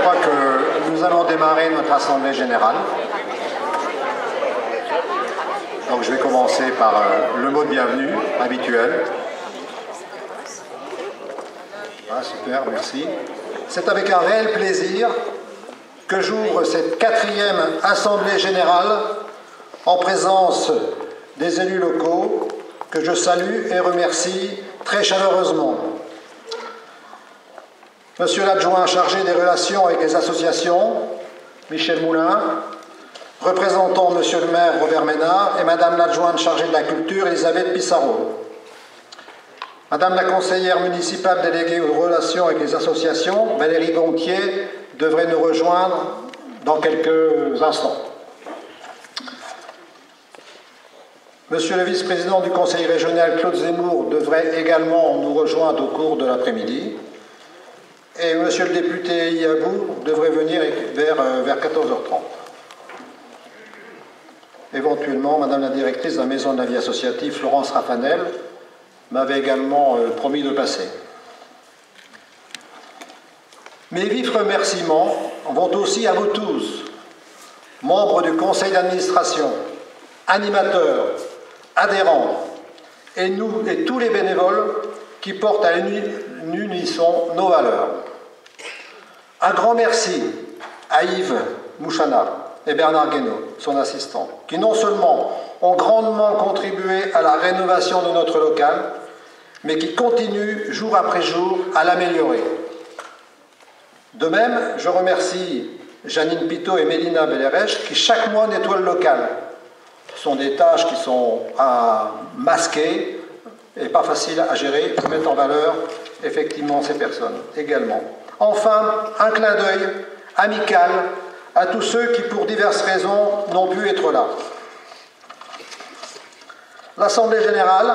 crois que nous allons démarrer notre assemblée générale. Donc je vais commencer par le mot de bienvenue habituel. Ah, super, merci. C'est avec un réel plaisir que j'ouvre cette 4e assemblée générale en présence des élus locaux que je salue et remercie très chaleureusement. Monsieur l'adjoint chargé des relations avec les associations, Michel Moulin, représentant Monsieur le maire Robert Ménard et Madame l'adjointe chargée de la culture, Elisabeth Pissarro. Madame la conseillère municipale déléguée aux relations avec les associations, Valérie Gontier, devrait nous rejoindre dans quelques instants. Monsieur le vice-président du conseil régional, Claude Zemmour, devrait également nous rejoindre au cours de l'après-midi. Et monsieur le député Iabou devrait venir vers 14h30. Éventuellement, madame la directrice de la maison de la vie associative, Florence Raffanel, m'avait également promis de passer. Mes vifs remerciements vont aussi à vous tous, membres du conseil d'administration, animateurs, adhérents, et nous et tous les bénévoles qui portent à l'unisson nos valeurs. Un grand merci à Yves Mouchana et Bernard Guénaud, son assistant, qui non seulement ont grandement contribué à la rénovation de notre local, mais qui continuent jour après jour à l'améliorer. De même, je remercie Janine Pitot et Mélina Bellerèche qui chaque mois nettoient le local. Ce sont des tâches qui sont à masquer et pas faciles à gérer, pour mettre en valeur effectivement ces personnes également. Enfin, un clin d'œil amical à tous ceux qui, pour diverses raisons, n'ont pu être là. L'Assemblée générale,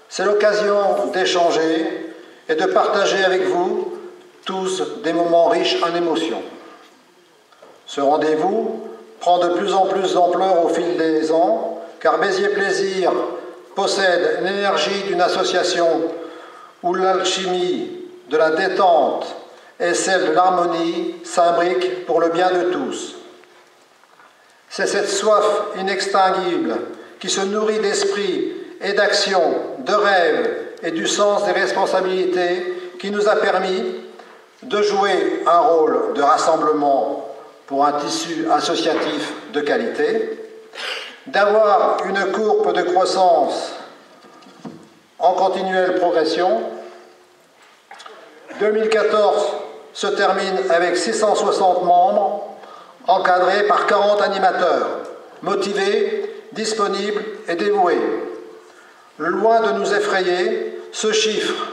c'est l'occasion d'échanger et de partager avec vous tous des moments riches en émotions. Ce rendez-vous prend de plus en plus d'ampleur au fil des ans, car Béziers Plaisir possède l'énergie d'une association où l'alchimie de la détente et celle de l'harmonie s'imbriquent pour le bien de tous. C'est cette soif inextinguible qui se nourrit d'esprit et d'action, de rêve et du sens des responsabilités qui nous a permis de jouer un rôle de rassemblement pour un tissu associatif de qualité, d'avoir une courbe de croissance en continuelle progression. 2014 se termine avec 660 membres, encadrés par 40 animateurs, motivés, disponibles et dévoués. Loin de nous effrayer, ce chiffre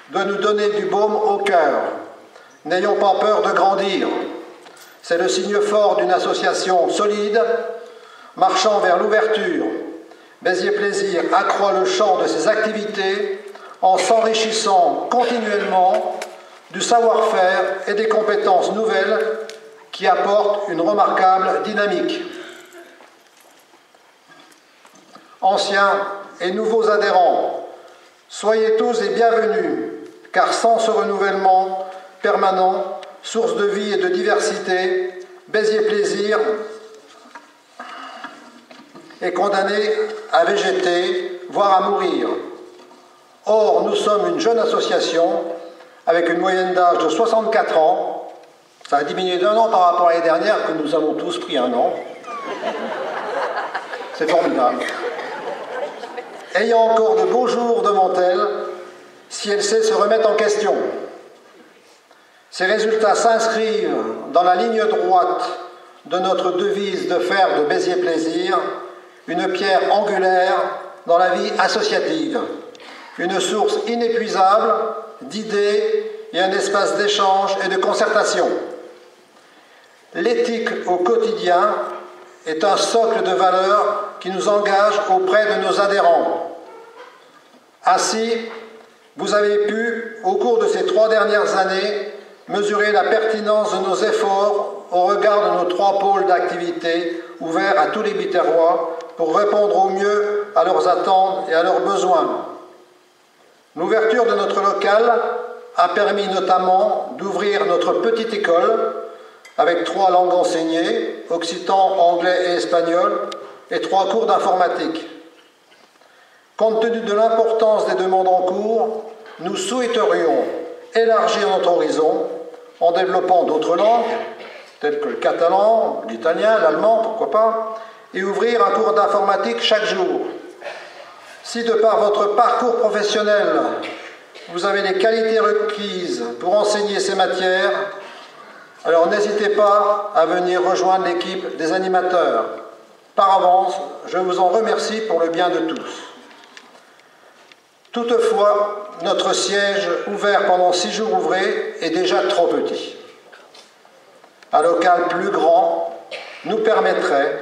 doit nous donner du baume au cœur. N'ayons pas peur de grandir. C'est le signe fort d'une association solide, marchant vers l'ouverture. Béziers Plaisir accroît le champ de ses activités en s'enrichissant continuellement du savoir-faire et des compétences nouvelles qui apportent une remarquable dynamique. Anciens et nouveaux adhérents, soyez tous les bienvenus, car sans ce renouvellement permanent, source de vie et de diversité, Béziers Plaisir est condamné à végéter, voire à mourir. Or, nous sommes une jeune association avec une moyenne d'âge de 64 ans. Ça a diminué d'1 an par rapport à l'année dernière, que nous avons tous pris 1 an. C'est formidable. Ayant encore de beaux jours devant elle, si elle sait se remettre en question. Ces résultats s'inscrivent dans la ligne droite de notre devise de faire de Béziers Plaisir une pierre angulaire dans la vie associative, une source inépuisable d'idées et un espace d'échange et de concertation. L'éthique au quotidien est un socle de valeurs qui nous engage auprès de nos adhérents. Ainsi, vous avez pu, au cours de ces 3 dernières années, mesurer la pertinence de nos efforts au regard de nos 3 pôles d'activité ouverts à tous les Biterrois pour répondre au mieux à leurs attentes et à leurs besoins. L'ouverture de notre local a permis notamment d'ouvrir notre petite école avec 3 langues enseignées, occitan, anglais et espagnol, et 3 cours d'informatique. Compte tenu de l'importance des demandes en cours, nous souhaiterions élargir notre horizon en développant d'autres langues, telles que le catalan, l'italien, l'allemand, pourquoi pas, et ouvrir un cours d'informatique chaque jour. Si de par votre parcours professionnel, vous avez les qualités requises pour enseigner ces matières, alors n'hésitez pas à venir rejoindre l'équipe des animateurs. Par avance, je vous en remercie pour le bien de tous. Toutefois, notre siège ouvert pendant 6 jours ouvrés est déjà trop petit. Un local plus grand nous permettrait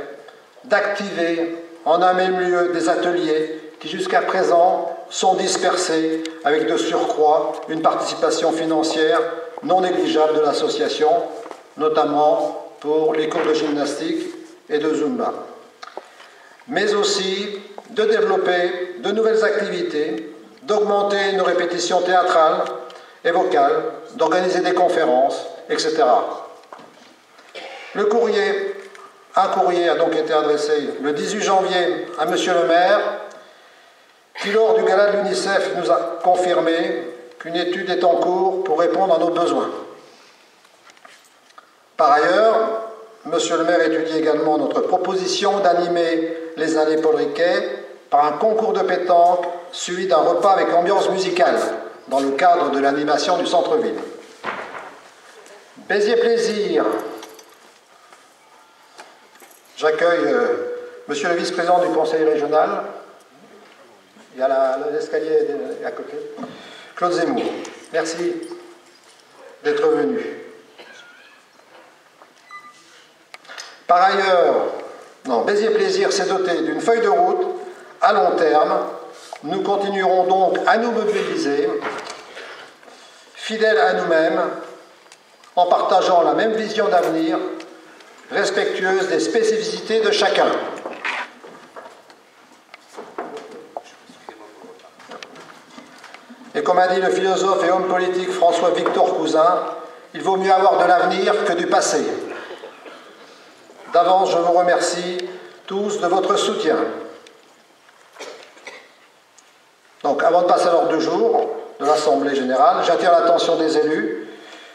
d'activer en un même lieu des ateliers qui jusqu'à présent sont dispersés avec de surcroît une participation financière non négligeable de l'association, notamment pour les cours de gymnastique et de Zumba. Mais aussi de développer de nouvelles activités, d'augmenter nos répétitions théâtrales et vocales, d'organiser des conférences, etc. Un courrier a donc été adressé le 18 janvier à Monsieur le maire, qui lors du gala de l'UNICEF nous a confirmé qu'une étude est en cours pour répondre à nos besoins. Par ailleurs, Monsieur le maire étudie également notre proposition d'animer les allées Paul Riquet par un concours de pétanque suivi d'un repas avec ambiance musicale dans le cadre de l'animation du centre-ville. Béziers Plaisir. J'accueille Monsieur le vice-président du conseil régional. Il y a l'escalier à côté. Claude Zemmour. Merci d'être venu. Par ailleurs, Béziers Plaisir s'est doté d'une feuille de route à long terme. Nous continuerons donc à nous mobiliser, fidèles à nous-mêmes, en partageant la même vision d'avenir, respectueuse des spécificités de chacun. Et comme a dit le philosophe et homme politique François-Victor Cousin, il vaut mieux avoir de l'avenir que du passé. D'avance, je vous remercie tous de votre soutien. Donc, avant de passer à l'ordre du jour de l'Assemblée générale, j'attire l'attention des élus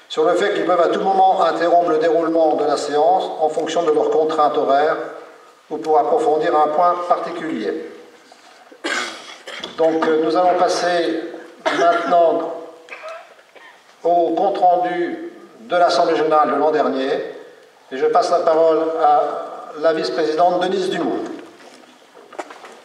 sur le fait qu'ils peuvent à tout moment interrompre le déroulement de la séance en fonction de leurs contraintes horaires ou pour approfondir un point particulier. Donc, nous allons passer maintenant au compte-rendu de l'Assemblée générale de l'an dernier et je passe la parole à la vice-présidente Denise Dumont.